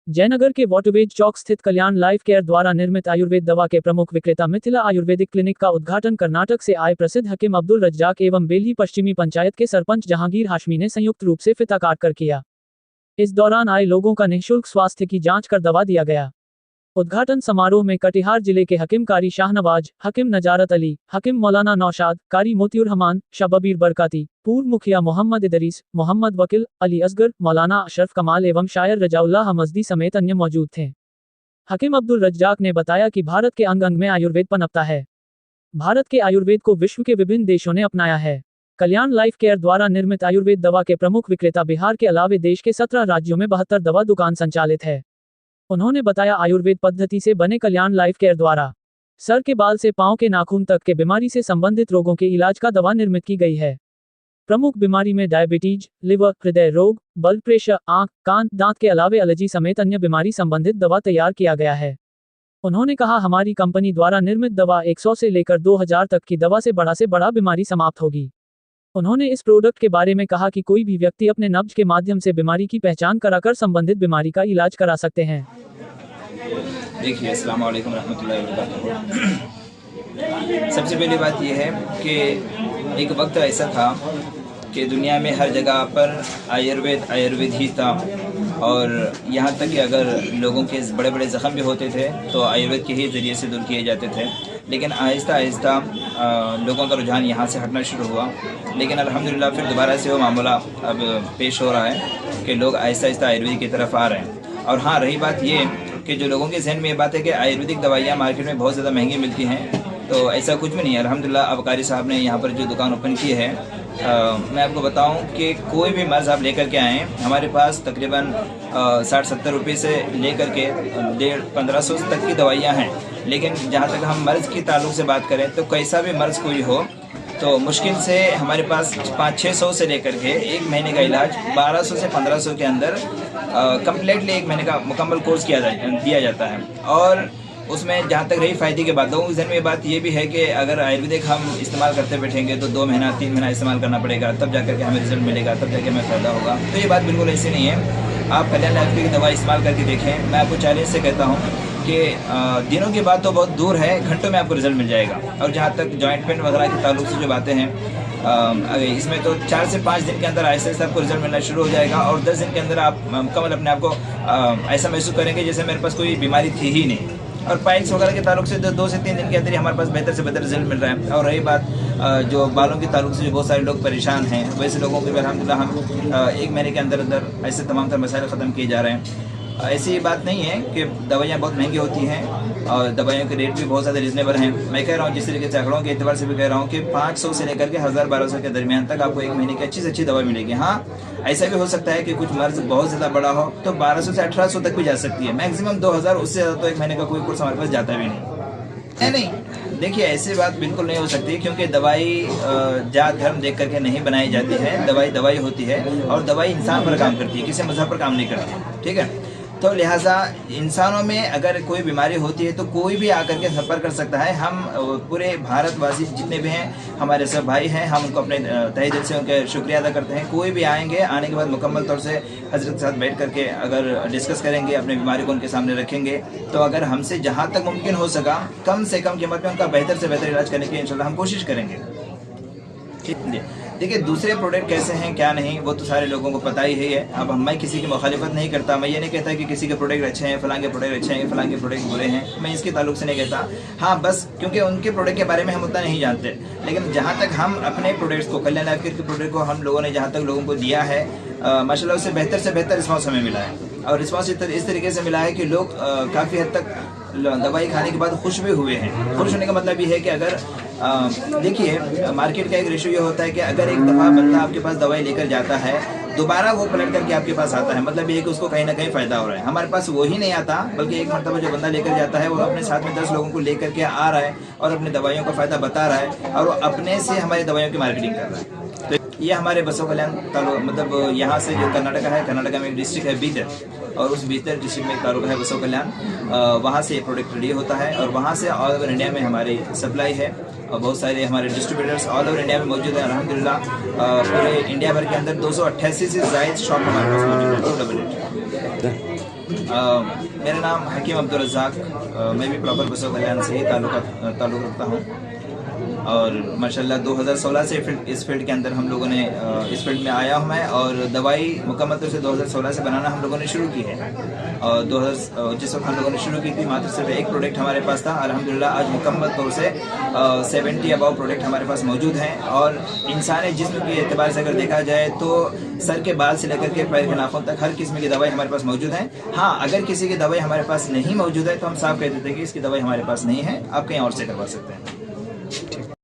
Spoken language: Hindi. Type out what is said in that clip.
जयनगर के वाटरवेज चौक स्थित कल्याण लाइफ केयर द्वारा निर्मित आयुर्वेद दवा के प्रमुख विक्रेता मिथिला आयुर्वेदिक क्लिनिक का उद्घाटन कर्नाटक से आए प्रसिद्ध हकीम अब्दुल रज्जाक एवं बेल्ही पश्चिमी पंचायत के सरपंच जहांगीर हाशमी ने संयुक्त रूप से फीता काट कर किया। इस दौरान आए लोगों का निःशुल्क स्वास्थ्य की जांच कर दवा दिया गया। उद्घाटन समारोह में कटिहार जिले के हकीम कारी शाहनवाज, हकीम नजारत अली, हकीम मौलाना नौशाद, कारी मोतियुर रहमान, शबीर बरकाती, पूर्व मुखिया मोहम्मद इदरीस, मोहम्मद वकील, अली असगर, मौलाना अशरफ कमाल एवं शायर रजाउल्लाह मजदी समेत अन्य मौजूद थे। हकीम अब्दुल रज्जाक ने बताया कि भारत के अंग अंग में आयुर्वेद पनपता है। भारत के आयुर्वेद को विश्व के विभिन्न देशों ने अपनाया है। कल्याण लाइफ केयर द्वारा निर्मित आयुर्वेद दवा के प्रमुख विक्रेता बिहार के अलावे देश के 17 राज्यों में 72 दवा दुकान संचालित है। उन्होंने बताया आयुर्वेद पद्धति से बने कल्याण लाइफ केयर द्वारा सर के बाल से पांव के नाखून तक के बीमारी से संबंधित रोगों के इलाज का दवा निर्मित की गई है। प्रमुख बीमारी में डायबिटीज, लिवर, हृदय रोग, ब्लड प्रेशर, आंख, कान, दांत के अलावे एलर्जी समेत अन्य बीमारी संबंधित दवा तैयार किया गया है। उन्होंने कहा हमारी कंपनी द्वारा निर्मित दवा 100 से लेकर 2000 तक की दवा से बड़ा बीमारी समाप्त होगी। उन्होंने इस प्रोडक्ट के बारे में कहा कि कोई भी व्यक्ति अपने नब्ज के माध्यम से बीमारी की पहचान कराकर संबंधित बीमारी का इलाज करा सकते हैं। देखिए, अस्सलाम वालेकुम रहमतुल्लाहि व बरकातहू। सबसे पहली बात यह है कि एक वक्त ऐसा था कि दुनिया में हर जगह पर आयुर्वेद ही था, और यहाँ तक कि अगर लोगों के बड़े बड़े ज़ख्म भी होते थे तो आयुर्वेद के ही ज़रिए से दूर किए जाते थे। लेकिन आहिस्ता आहिस्ता लोगों का रुझान यहाँ से हटना शुरू हुआ। लेकिन अल्हम्दुलिल्लाह फिर दोबारा से वो मामला अब पेश हो रहा है कि लोग आहिस्ता आहिस्ता आयुर्वेद की तरफ आ रहे हैं। और हाँ, रही बात ये कि जो लोगों के जहन में ये बात है कि आयुर्वेदिक दवाइयाँ मार्केट में बहुत ज़्यादा महंगी मिलती हैं, तो ऐसा कुछ भी नहीं है। अल्हम्दुलिल्लाह अब कारी साहब ने यहाँ पर जो दुकान ओपन की है, मैं आपको बताऊं कि कोई भी मर्ज़ आप लेकर के आएँ, हमारे पास तकरीबन 60-70 रुपये से लेकर के 1500 तक की दवाइयाँ हैं। लेकिन जहाँ तक हम मर्ज़ की ताल्लुक़ से बात करें तो कैसा भी मर्ज़ कोई हो तो मुश्किल से हमारे पास 500-600 से लेकर के एक महीने का इलाज 1200 से 1500 के अंदर कम्प्लीटली एक महीने का मुकम्मल कोर्स दिया जाता है। और उसमें जहाँ तक रही फ़ायदे की बात, लोगों के जहन में बात ये भी है कि अगर आयुर्वेदिक हम इस्तेमाल करते बैठेंगे तो 2 महीना 3 महीना इस्तेमाल करना पड़ेगा, तब जाकर के हमें रिजल्ट मिलेगा, तब जाकर हमें फ़ायदा होगा। तो ये बात बिल्कुल ऐसी नहीं है। आप कल्याण लाइफ की दवा इस्तेमाल करके देखें। मैं आपको चैलेंज से कहता हूँ कि दिनों की बात तो बहुत दूर है, घंटों में आपको रिजल्ट मिल जाएगा। और जहाँ तक जॉइंट पेन वगैरह के ताल्लुक से जो बातें हैं, इसमें तो 4 से 5 दिन के अंदर ऐसे आपको रिजल्ट मिलना शुरू हो जाएगा, और 10 दिन के अंदर आप मुकम्मल अपने आप को ऐसा महसूस करेंगे जैसे मेरे पास कोई बीमारी थी ही नहीं। और पाइल्स वगैरह के ताल्लुक से 2 से 3 दिन के अंदर ही हमारे पास बेहतर से बेहतर रिजल्ट मिल रहा है। और रही बात जो बालों के ताल्लुक से जो बहुत सारे लोग परेशान हैं, वैसे लोगों के अल्हम्दुलिल्लाह हम 1 महीने के अंदर अंदर ऐसे तमाम तर मसाइल ख़त्म किए जा रहे हैं। ऐसी बात नहीं है कि दवाइयाँ बहुत महंगी होती हैं, और दवाइयों के रेट भी बहुत ज़्यादा रिजनेबल हैं। मैं कह रहा हूँ जिस तरीके से आंकड़ों के एतबार से भी कह रहा हूँ कि 500 से लेकर के 1000-1200 के दरमियान तक आपको 1 महीने की अच्छी से अच्छी दवा मिलेगी। हाँ, ऐसा भी हो सकता है कि कुछ मर्ज बहुत ज़्यादा बड़ा हो तो 1200 से 1800 तक भी जा सकती है। मैक्सिमम 2000, उससे ज़्यादा तो 1 महीने का कोई कोर्स हमारे पास जाता भी नहीं। देखिए, ऐसी बात बिल्कुल नहीं हो सकती, क्योंकि दवाई जात धर्म देख करके नहीं बनाई जाती है। दवाई होती है, और दवाई इंसान पर काम करती है, किसी मजहब पर काम नहीं करती। ठीक है, तो लिहाजा इंसानों में अगर कोई बीमारी होती है तो कोई भी आकर के संपर्क कर सकता है। हम पूरे भारतवासी जितने भी हैं, हमारे सब भाई हैं, हम उनको अपने तहे दिल से उनके शुक्रिया अदा करते हैं। कोई भी आएंगे, आने के बाद मुकम्मल तौर से हजरत के साथ बैठ करके अगर डिस्कस करेंगे, अपनी बीमारी को उनके सामने रखेंगे, तो अगर हमसे जहाँ तक मुमकिन हो सका कम से कम कीमत में उनका बेहतर से बेहतर इलाज करने की इंशाल्लाह हम कोशिश करेंगे। देखिए, दूसरे प्रोडक्ट कैसे हैं क्या नहीं वो तो सारे लोगों को पता ही है। अब मैं किसी की मुखालिफत नहीं करता। मैं ये नहीं कहता कि किसी के प्रोडक्ट अच्छे हैं, फलां के प्रोडक्ट अच्छे हैं, फलां के प्रोडक्ट बुरे हैं, मैं इसके ताल्लुक से नहीं कहता। हाँ, बस क्योंकि उनके प्रोडक्ट के बारे में हम उतना नहीं जानते। लेकिन जहाँ तक हम अपने प्रोडक्ट्स को, कल्याण लाइफ केयर के प्रोडक्ट को हम लोगों ने जहाँ तक लोगों को दिया है, माशाल्लाह उससे बेहतर से बेहतर रिस्पॉन्स हमें मिला है। और रिस्पॉन्स इस तरीके से मिला है कि लोग काफ़ी हद तक दवाई खाने के बाद खुश भी हुए हैं। खुश होने का मतलब ये है कि अगर देखिए, मार्केट का एक रेशियो ये होता है कि अगर एक दफ़ा बंदा आपके पास दवाई लेकर जाता है, दोबारा वो पलट करके आपके पास आता है, मतलब ये है कि उसको कहीं ना कहीं फ़ायदा हो रहा है। हमारे पास वो ही नहीं आता, बल्कि एक मरतबा जो बंदा लेकर जाता है वो अपने साथ में 10 लोगों को लेकर के आ रहा है और अपनी दवाइयों का फ़ायदा बता रहा है, और वो अपने से हमारी दवाइयों की मार्केटिंग कर रहा है। तो ये हमारे बसव कल्याण मतलब यहाँ से जो कर्नाटका है, कर्नाटका में एक डिस्ट्रिक्ट है बीदर, और उस बीदर डिस्ट्रिक्ट में एक ताल्लुका है बसव कल्याण, वहाँ से ये प्रोडक्ट रेडी होता है, और वहाँ से ऑल ओवर इंडिया में हमारी सप्लाई है। और बहुत सारे हमारे डिस्ट्रीब्यूटर्स ऑल ओवर इंडिया में मौजूद हैं। अल्हम्दुलिल्लाह पूरे इंडिया भर के अंदर 288 से ज़ायद शॉप हमारे पास मौजूद है। मेरा नाम हकीम अब्दुल रज़ाक, मैं भी प्रॉपर बसों कल्याण से ही ताल्लुक़ रखता हूँ। और माशाल्लाह 2016 से इस फील्ड के अंदर हम लोगों ने इस फील्ड में आया हूँ मैं, और दवाई मुकम्मल तौर से 2016 से बनाना हम लोगों ने शुरू की है। और जिस वक्त हम लोगों ने शुरू की थी मात्र सिर्फ एक प्रोडक्ट हमारे पास था। अल्हम्दुलिल्लाह आज मुकम्मल तौर से 70 अबाव प्रोडक्ट हमारे पास मौजूद हैं। और इंसानी जिस्म के एतबार से अगर देखा जाए तो सर के बाल से लेकर के पैर के नाखून तक हर किस्म की दवाई हमारे पास मौजूद है। हाँ, अगर किसी की दवाई हमारे पास नहीं मौजूद है तो हम साफ कह देते हैं कि इसकी दवाई हमारे पास नहीं है, आप कहीं और से करवा सकते हैं।